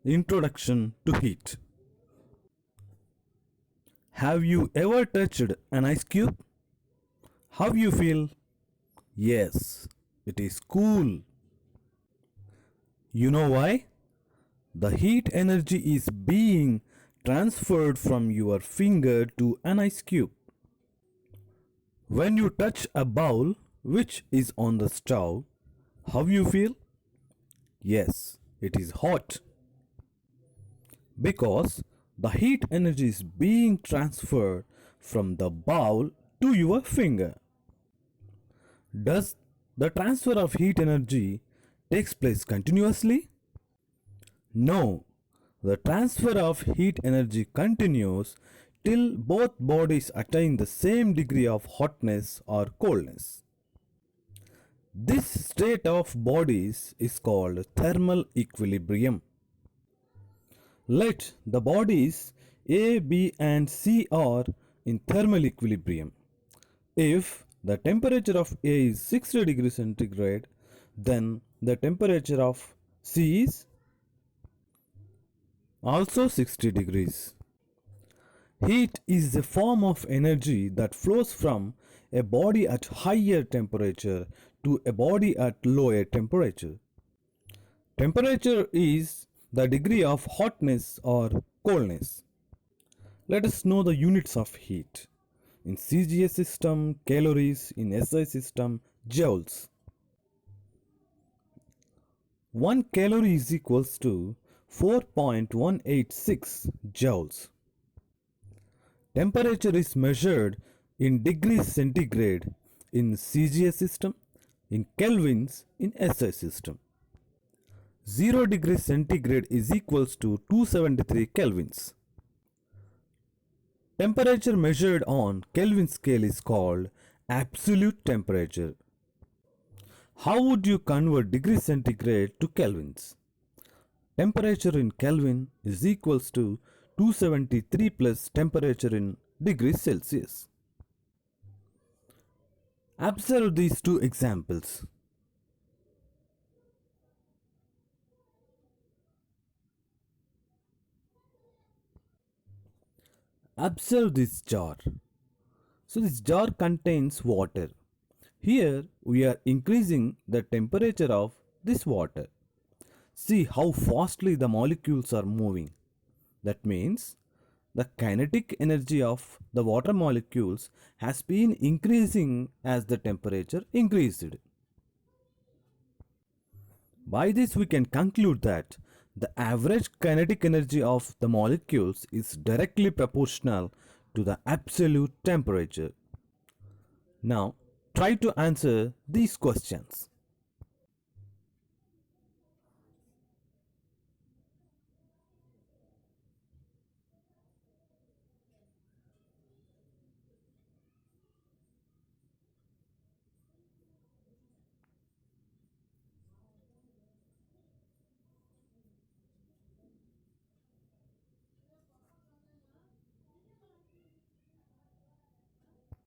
Introduction to heat. Have you ever touched an ice cube? How you feel? Yes, it is cool. You know why? The heat energy is being transferred from your finger to an ice cube. When you touch a bowl which is on the stove, how you feel? Yes, it is hot. Because the heat energy is being transferred from the bowl to your finger. Does the transfer of heat energy takes place continuously? No, the transfer of heat energy continues till both bodies attain the same degree of hotness or coldness. This state of bodies is called thermal equilibrium. Let the bodies A, B and C are in thermal equilibrium. If the temperature of A is 60 degrees centigrade, then the temperature of C is also 60 degrees. Heat is a form of energy that flows from a body at higher temperature to a body at lower temperature. Temperature is the degree of hotness or coldness. Let us know the units of heat. In CGS system, calories; in SI system, joules. 1 calorie is equals to 4.186 joules. Temperature is measured in degrees centigrade in CGS system, in kelvins in SI system. 0 degrees centigrade is equals to 273 kelvins. Temperature measured on Kelvin scale is called absolute temperature. How would you convert degree centigrade to kelvins? Temperature in Kelvin is equals to 273 plus temperature in degrees Celsius. Observe these two examples. Observe this jar. So this jar contains water. Here we are increasing the temperature of this water. See how fastly the molecules are moving. That means the kinetic energy of the water molecules has been increasing as the temperature increased. By this we can conclude that the average kinetic energy of the molecules is directly proportional to the absolute temperature. Now try to answer these questions.